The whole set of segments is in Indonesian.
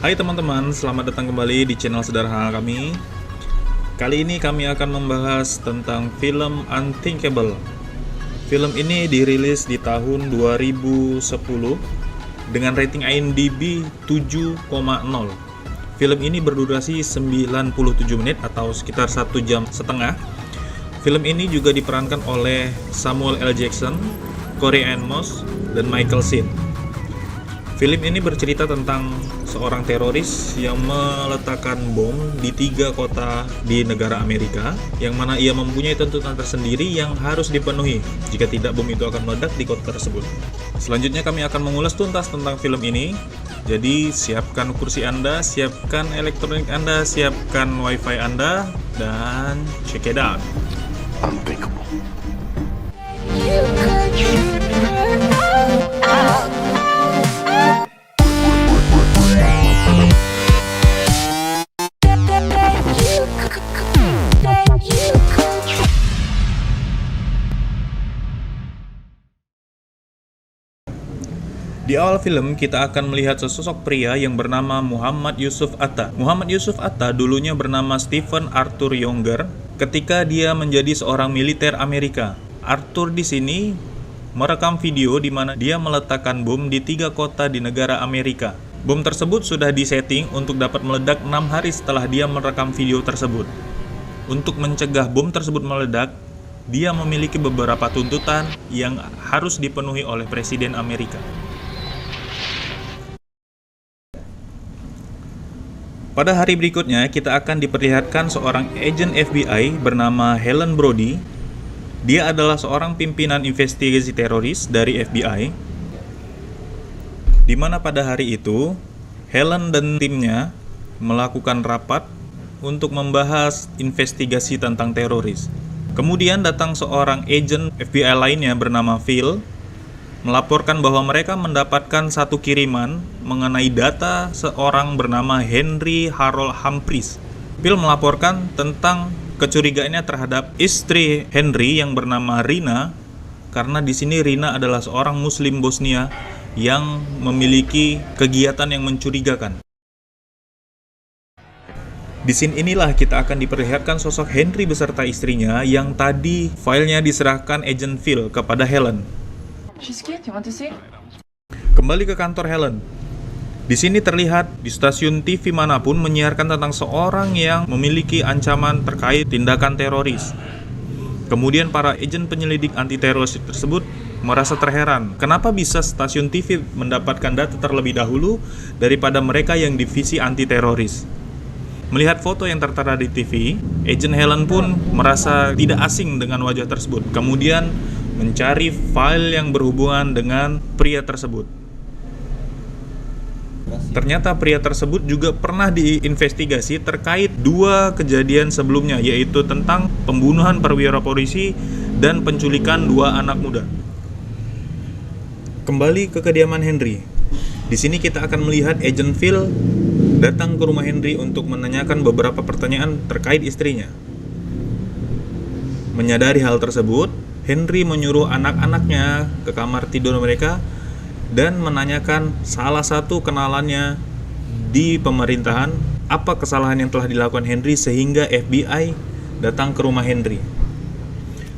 Hai teman-teman, selamat datang kembali di channel sederhana kami. Kali ini kami akan membahas tentang film Unthinkable. Film ini dirilis di tahun 2010 dengan rating IMDb 7,0. Film ini berdurasi 97 menit atau sekitar 1 jam setengah. Film ini juga diperankan oleh Samuel L. Jackson, Corey Ann Moss, dan Michael Sheen. Film ini bercerita tentang seorang teroris yang meletakkan bom di 3 kota di negara Amerika, yang mana ia mempunyai tuntutan tersendiri yang harus dipenuhi jika tidak bom itu akan meledak di kota tersebut. Selanjutnya kami akan mengulas tuntas tentang film ini. Jadi siapkan kursi Anda, siapkan elektronik Anda, siapkan wifi Anda, dan check it out. Unthinkable. Di awal film, kita akan melihat sesosok pria yang bernama Muhammad Yusuf Atta. Muhammad Yusuf Atta dulunya bernama Stephen Arthur Younger ketika dia menjadi seorang militer Amerika. Arthur di sini merekam video di mana dia meletakkan bom di 3 kota di negara Amerika. Bom tersebut sudah disetting untuk dapat meledak 6 hari setelah dia merekam video tersebut. Untuk mencegah bom tersebut meledak, dia memiliki beberapa tuntutan yang harus dipenuhi oleh Presiden Amerika. Pada hari berikutnya, kita akan diperlihatkan seorang agen FBI bernama Helen Brody. Dia adalah seorang pimpinan investigasi teroris dari FBI, di mana pada hari itu, Helen dan timnya melakukan rapat untuk membahas investigasi tentang teroris. Kemudian datang seorang agen FBI lainnya bernama Phil, melaporkan bahwa mereka mendapatkan satu kiriman mengenai data seorang bernama Henry Harold Humphreys. Phil melaporkan tentang kecurigaannya terhadap istri Henry yang bernama Rina, karena di sini Rina adalah seorang Muslim Bosnia yang memiliki kegiatan yang mencurigakan. Di sini inilah kita akan diperlihatkan sosok Henry beserta istrinya yang tadi filenya diserahkan agen Phil kepada Helen. Kembali ke kantor Helen. Di sini terlihat di stasiun TV manapun menyiarkan tentang seorang yang memiliki ancaman terkait tindakan teroris. Kemudian para agen penyelidik anti teroris tersebut merasa terheran, kenapa bisa stasiun TV mendapatkan data terlebih dahulu daripada mereka yang divisi anti teroris. Melihat foto yang tertera di TV, agen Helen pun merasa tidak asing dengan wajah tersebut. Kemudian mencari file yang berhubungan dengan pria tersebut. Ternyata pria tersebut juga pernah diinvestigasi terkait 2 kejadian sebelumnya, yaitu tentang pembunuhan perwira polisi dan penculikan 2 anak muda. Kembali ke kediaman Henry. Di sini kita akan melihat agen Phil datang ke rumah Henry untuk menanyakan beberapa pertanyaan terkait istrinya. Menyadari hal tersebut, Henry menyuruh anak-anaknya ke kamar tidur mereka dan menanyakan salah satu kenalannya di pemerintahan apa kesalahan yang telah dilakukan Henry sehingga FBI datang ke rumah Henry.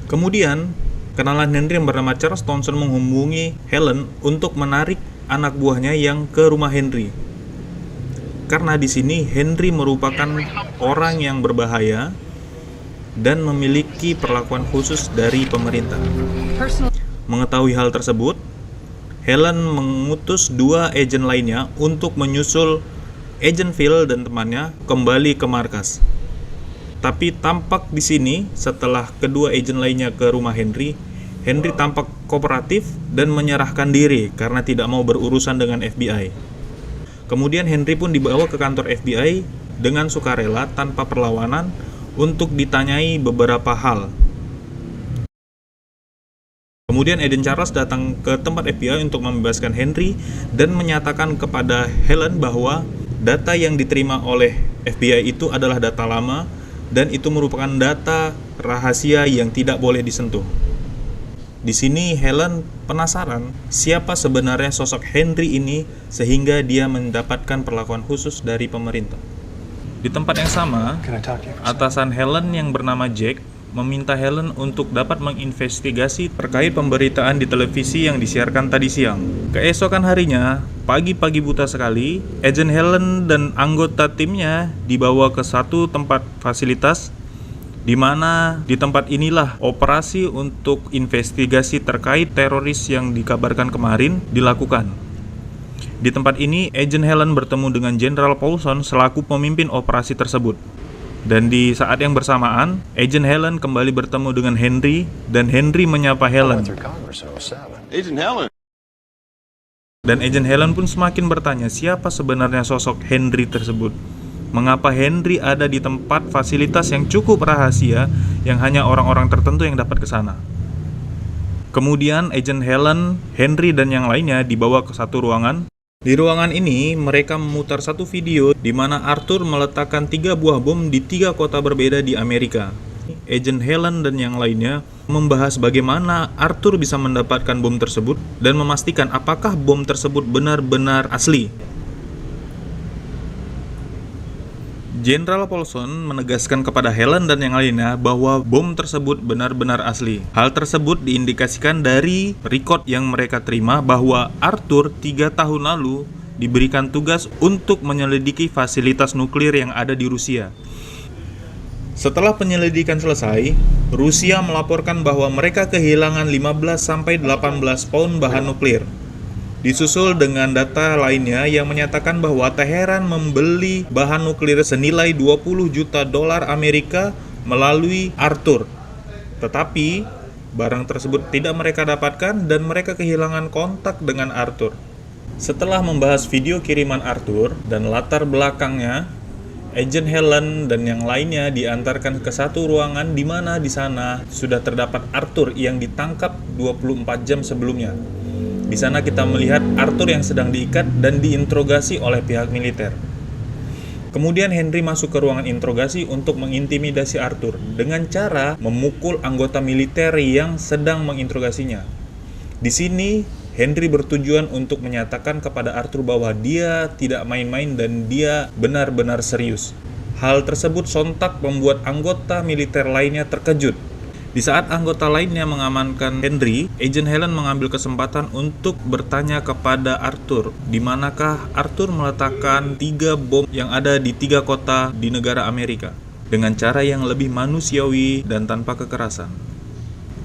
Kemudian, kenalan Henry yang bernama Charles Townsend menghubungi Helen untuk menarik anak buahnya yang ke rumah Henry. Karena di sini Henry merupakan orang yang berbahaya dan memiliki perlakuan khusus dari pemerintah. Mengetahui hal tersebut, Helen mengutus 2 agen lainnya untuk menyusul agen Phil dan temannya kembali ke markas. Tapi tampak di sini setelah kedua agen lainnya ke rumah Henry, Henry tampak kooperatif dan menyerahkan diri karena tidak mau berurusan dengan FBI. Kemudian Henry pun dibawa ke kantor FBI dengan sukarela tanpa perlawanan untuk ditanyai beberapa hal. Kemudian agen Charles datang ke tempat FBI untuk membebaskan Henry dan menyatakan kepada Helen bahwa data yang diterima oleh FBI itu adalah data lama dan itu merupakan data rahasia yang tidak boleh disentuh. Di sini Helen penasaran siapa sebenarnya sosok Henry ini sehingga dia mendapatkan perlakuan khusus dari pemerintah. Di tempat yang sama, atasan Helen yang bernama Jack meminta Helen untuk dapat menginvestigasi terkait pemberitaan di televisi yang disiarkan tadi siang. Keesokan harinya, pagi-pagi buta sekali, Agent Helen dan anggota timnya dibawa ke satu tempat fasilitas di mana di tempat inilah operasi untuk investigasi terkait teroris yang dikabarkan kemarin dilakukan. Di tempat ini, Agent Helen bertemu dengan Jenderal Paulson selaku pemimpin operasi tersebut. Dan di saat yang bersamaan, Agent Helen kembali bertemu dengan Henry dan Henry menyapa Helen. Agent Helen. Dan Agent Helen pun semakin bertanya siapa sebenarnya sosok Henry tersebut. Mengapa Henry ada di tempat fasilitas yang cukup rahasia yang hanya orang-orang tertentu yang dapat ke sana. Kemudian Agent Helen, Henry dan yang lainnya dibawa ke satu ruangan. Di ruangan ini mereka memutar satu video di mana Arthur meletakkan 3 buah bom di 3 kota berbeda di Amerika. Agent Helen dan yang lainnya membahas bagaimana Arthur bisa mendapatkan bom tersebut dan memastikan apakah bom tersebut benar-benar asli. Jenderal Paulson menegaskan kepada Helen dan yang lainnya bahwa bom tersebut benar-benar asli. Hal tersebut diindikasikan dari record yang mereka terima bahwa Arthur 3 tahun lalu diberikan tugas untuk menyelidiki fasilitas nuklir yang ada di Rusia. Setelah penyelidikan selesai, Rusia melaporkan bahwa mereka kehilangan 15-18 pound bahan nuklir. Disusul dengan data lainnya yang menyatakan bahwa Teheran membeli bahan nuklir senilai 20 juta dolar Amerika melalui Arthur. Tetapi, barang tersebut tidak mereka dapatkan dan mereka kehilangan kontak dengan Arthur. Setelah membahas video kiriman Arthur dan latar belakangnya, Agent Helen dan yang lainnya diantarkan ke satu ruangan di mana di sana sudah terdapat Arthur yang ditangkap 24 jam sebelumnya. Di sana kita melihat Arthur yang sedang diikat dan diinterogasi oleh pihak militer. Kemudian Henry masuk ke ruangan interogasi untuk mengintimidasi Arthur dengan cara memukul anggota militer yang sedang menginterogasinya. Di sini Henry bertujuan untuk menyatakan kepada Arthur bahwa dia tidak main-main dan dia benar-benar serius. Hal tersebut sontak membuat anggota militer lainnya terkejut. Di saat anggota lainnya mengamankan Henry, Agent Helen mengambil kesempatan untuk bertanya kepada Arthur, di manakah Arthur meletakkan 3 bom yang ada di 3 kota di negara Amerika, dengan cara yang lebih manusiawi dan tanpa kekerasan.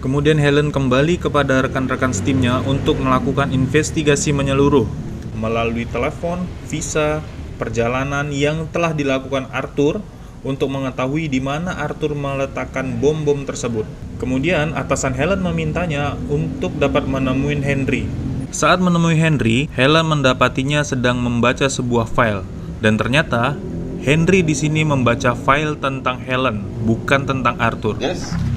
Kemudian Helen kembali kepada rekan-rekan timnya untuk melakukan investigasi menyeluruh, melalui telepon, visa, perjalanan yang telah dilakukan Arthur, untuk mengetahui di mana Arthur meletakkan bom-bom tersebut. Kemudian atasan Helen memintanya untuk dapat menemui Henry. Saat menemui Henry, Helen mendapatinya sedang membaca sebuah file dan ternyata Henry di sini membaca file tentang Helen, bukan tentang Arthur.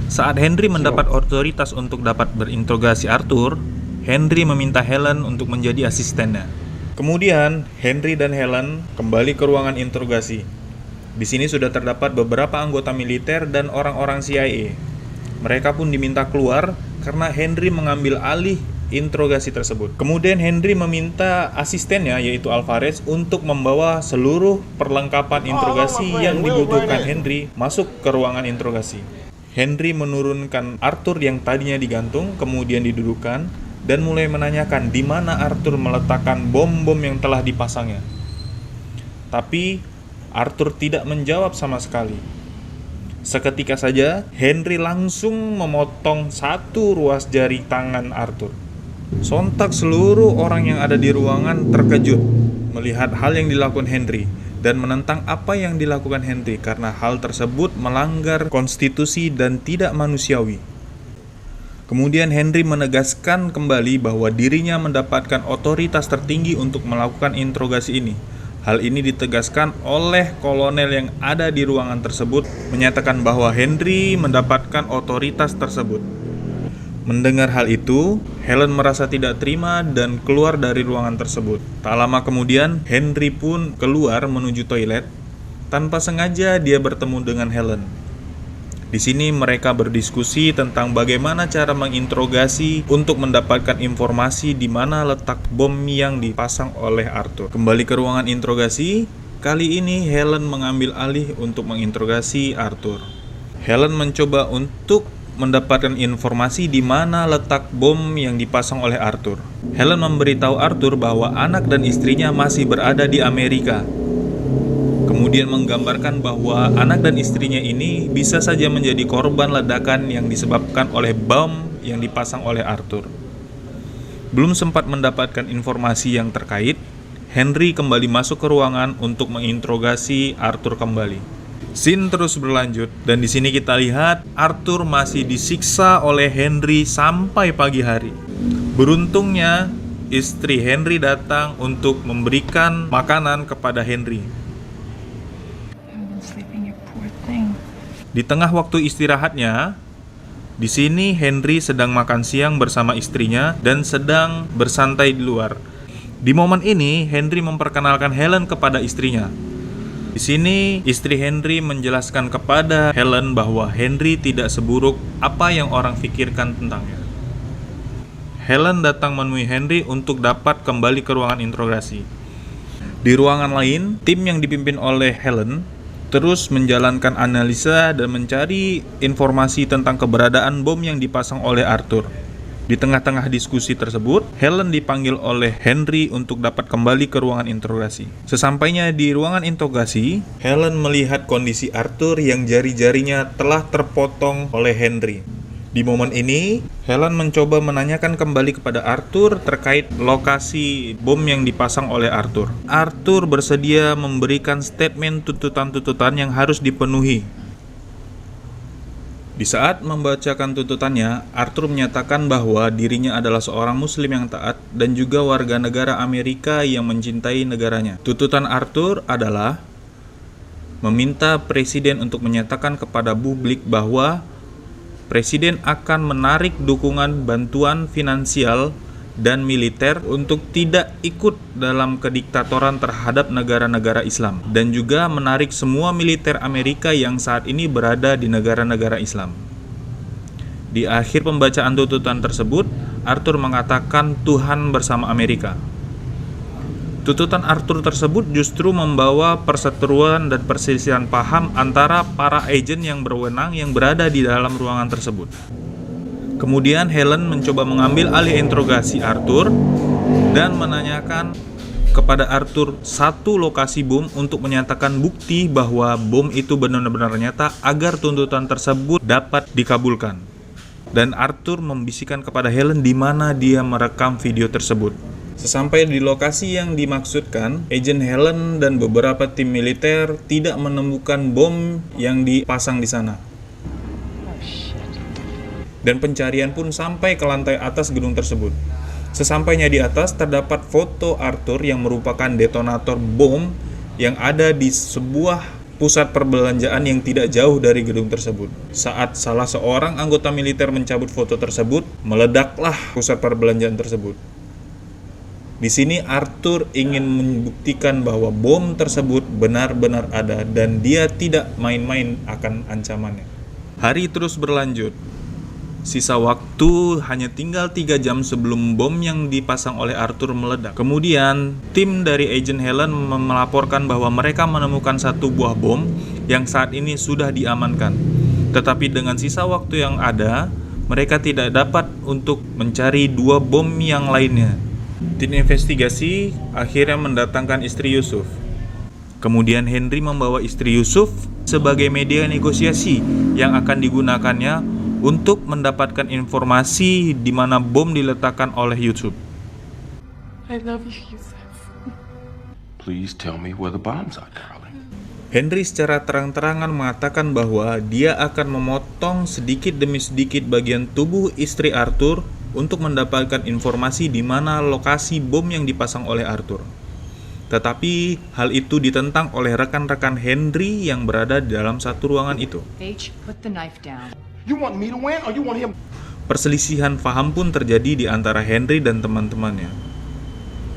Saat Henry mendapat otoritas untuk dapat berinterogasi Arthur, Henry meminta Helen untuk menjadi asistennya. Kemudian Henry dan Helen kembali ke ruangan interogasi. Di sini sudah terdapat beberapa anggota militer dan orang-orang CIA. Mereka pun diminta keluar karena Henry mengambil alih interogasi tersebut. Kemudian Henry meminta asistennya yaitu Alvarez untuk membawa seluruh perlengkapan interogasi yang dibutuhkan Henry masuk ke ruangan interogasi. Henry menurunkan Arthur yang tadinya digantung, kemudian didudukkan dan mulai menanyakan di mana Arthur meletakkan bom-bom yang telah dipasangnya. Tapi Arthur tidak menjawab sama sekali. Seketika saja, Henry langsung memotong satu ruas jari tangan Arthur. Sontak seluruh orang yang ada di ruangan terkejut melihat hal yang dilakukan Henry dan menentang apa yang dilakukan Henry karena hal tersebut melanggar konstitusi dan tidak manusiawi. Kemudian Henry menegaskan kembali bahwa dirinya mendapatkan otoritas tertinggi untuk melakukan interogasi ini. Hal ini ditegaskan oleh kolonel yang ada di ruangan tersebut, menyatakan bahwa Henry mendapatkan otoritas tersebut. Mendengar hal itu, Helen merasa tidak terima dan keluar dari ruangan tersebut. Tak lama kemudian, Henry pun keluar menuju toilet. Tanpa sengaja dia bertemu dengan Helen. Di sini mereka berdiskusi tentang bagaimana cara menginterogasi untuk mendapatkan informasi di mana letak bom yang dipasang oleh Arthur. Kembali ke ruangan interogasi, kali ini Helen mengambil alih untuk menginterogasi Arthur. Helen mencoba untuk mendapatkan informasi di mana letak bom yang dipasang oleh Arthur. Helen memberitahu Arthur bahwa anak dan istrinya masih berada di Amerika. Kemudian menggambarkan bahwa anak dan istrinya ini bisa saja menjadi korban ledakan yang disebabkan oleh bom yang dipasang oleh Arthur. Belum sempat mendapatkan informasi yang terkait, Henry kembali masuk ke ruangan untuk menginterogasi Arthur kembali. Scene terus berlanjut dan di sini kita lihat Arthur masih disiksa oleh Henry sampai pagi hari. Beruntungnya istri Henry datang untuk memberikan makanan kepada Henry. Di tengah waktu istirahatnya, di sini Henry sedang makan siang bersama istrinya dan sedang bersantai di luar. Di momen ini, Henry memperkenalkan Helen kepada istrinya. Di sini, istri Henry menjelaskan kepada Helen bahwa Henry tidak seburuk apa yang orang pikirkan tentangnya. Helen datang menemui Henry untuk dapat kembali ke ruangan interogasi. Di ruangan lain, tim yang dipimpin oleh Helen terus menjalankan analisa dan mencari informasi tentang keberadaan bom yang dipasang oleh Arthur. Di tengah-tengah diskusi tersebut, Helen dipanggil oleh Henry untuk dapat kembali ke ruangan interogasi. Sesampainya di ruangan interogasi, Helen melihat kondisi Arthur yang jari-jarinya telah terpotong oleh Henry. Di momen ini, Helen mencoba menanyakan kembali kepada Arthur terkait lokasi bom yang dipasang oleh Arthur. Arthur bersedia memberikan statement tuntutan-tuntutan yang harus dipenuhi. Di saat membacakan tuntutannya, Arthur menyatakan bahwa dirinya adalah seorang muslim yang taat dan juga warga negara Amerika yang mencintai negaranya. Tuntutan Arthur adalah meminta presiden untuk menyatakan kepada publik bahwa presiden akan menarik dukungan bantuan finansial dan militer untuk tidak ikut dalam kediktatoran terhadap negara-negara Islam dan juga menarik semua militer Amerika yang saat ini berada di negara-negara Islam. Di akhir pembacaan tuntutan tersebut, Arthur mengatakan Tuhan bersama Amerika. Tuntutan Arthur tersebut justru membawa perseteruan dan perselisihan paham antara para agen yang berwenang yang berada di dalam ruangan tersebut. Kemudian Helen mencoba mengambil alih interogasi Arthur dan menanyakan kepada Arthur satu lokasi bom untuk menyatakan bukti bahwa bom itu benar-benar nyata agar tuntutan tersebut dapat dikabulkan. Dan Arthur membisikkan kepada Helen di mana dia merekam video tersebut. Sesampai di lokasi yang dimaksudkan, agen Helen dan beberapa tim militer tidak menemukan bom yang dipasang di sana. Dan pencarian pun sampai ke lantai atas gedung tersebut. Sesampainya di atas, terdapat foto Arthur yang merupakan detonator bom yang ada di sebuah pusat perbelanjaan yang tidak jauh dari gedung tersebut. Saat salah seorang anggota militer mencabut foto tersebut, meledaklah pusat perbelanjaan tersebut. Di sini Arthur ingin membuktikan bahwa bom tersebut benar-benar ada dan dia tidak main-main akan ancamannya. Hari terus berlanjut. Sisa waktu hanya tinggal 3 jam sebelum bom yang dipasang oleh Arthur meledak. Kemudian, tim dari agen Helen melaporkan bahwa mereka menemukan satu buah bom yang saat ini sudah diamankan. Tetapi dengan sisa waktu yang ada, mereka tidak dapat untuk mencari 2 bom yang lainnya. Tim investigasi akhirnya mendatangkan istri Yusuf. Kemudian Henry membawa istri Yusuf sebagai media negosiasi yang akan digunakannya untuk mendapatkan informasi di mana bom diletakkan oleh Yusuf. I love you, Yusuf. Please tell me where the bombs are, darling. Henry secara terang-terangan mengatakan bahwa dia akan memotong sedikit demi sedikit bagian tubuh istri Arthur untuk mendapatkan informasi di mana lokasi bom yang dipasang oleh Arthur. Tetapi hal itu ditentang oleh rekan-rekan Henry yang berada di dalam satu ruangan itu. H, put the knife down. You want me to win or you want him? Perselisihan paham pun terjadi di antara Henry dan teman-temannya.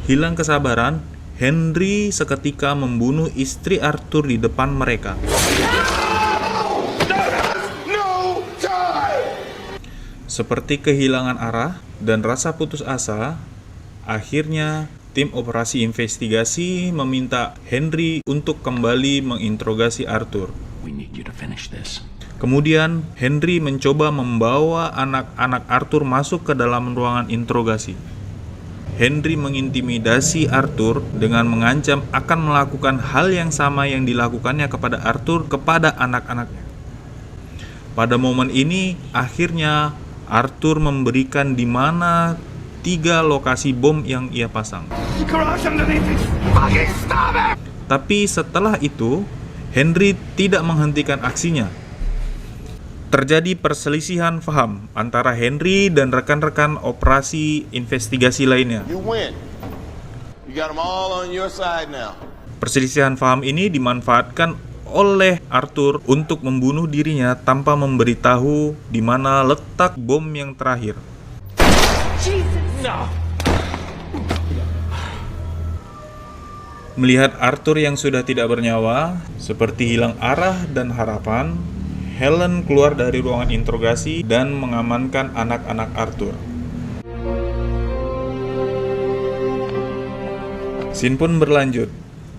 Hilang kesabaran, Henry seketika membunuh istri Arthur di depan mereka. No! Seperti kehilangan arah dan rasa putus asa, akhirnya tim operasi investigasi meminta Henry untuk kembali menginterogasi Arthur. We need you to finish this. Kemudian Henry mencoba membawa anak-anak Arthur masuk ke dalam ruangan interogasi. Henry mengintimidasi Arthur dengan mengancam akan melakukan hal yang sama yang dilakukannya kepada Arthur kepada anak-anaknya. Pada momen ini, akhirnya Arthur memberikan di mana 3 lokasi bom yang ia pasang. Tapi setelah itu, Henry tidak menghentikan aksinya. Terjadi perselisihan paham antara Henry dan rekan-rekan operasi investigasi lainnya. You win. You got them all on your side now. Perselisihan paham ini dimanfaatkan oleh Arthur untuk membunuh dirinya tanpa memberitahu di mana letak bom yang terakhir. Melihat Arthur yang sudah tidak bernyawa, seperti hilang arah dan harapan, Helen keluar dari ruangan interogasi dan mengamankan anak-anak Arthur. Scene pun berlanjut,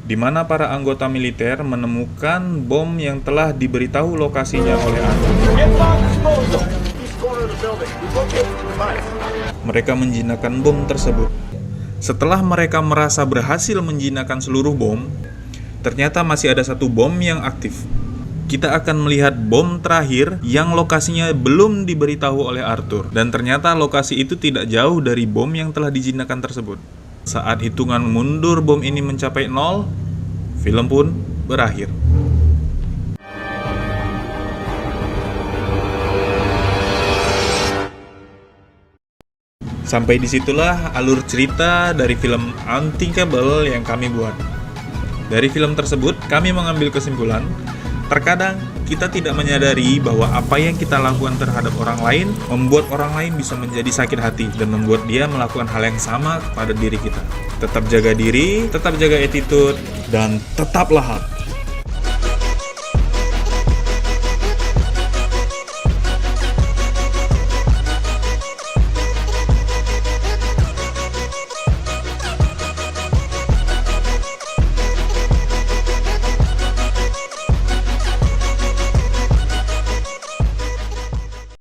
di mana para anggota militer menemukan bom yang telah diberitahu lokasinya oleh Arthur. Mereka menjinakkan bom tersebut. Setelah mereka merasa berhasil menjinakkan seluruh bom, ternyata masih ada satu bom yang aktif. Kita akan melihat bom terakhir yang lokasinya belum diberitahu oleh Arthur. Dan ternyata lokasi itu tidak jauh dari bom yang telah dijinakkan tersebut. Saat hitungan mundur bom ini mencapai 0, film pun berakhir. Sampai disitulah alur cerita dari film Unthinkable yang kami buat. Dari film tersebut, kami mengambil kesimpulan, terkadang kita tidak menyadari bahwa apa yang kita lakukan terhadap orang lain membuat orang lain bisa menjadi sakit hati dan membuat dia melakukan hal yang sama kepada diri kita. Tetap jaga diri, tetap jaga attitude, dan tetaplah hard.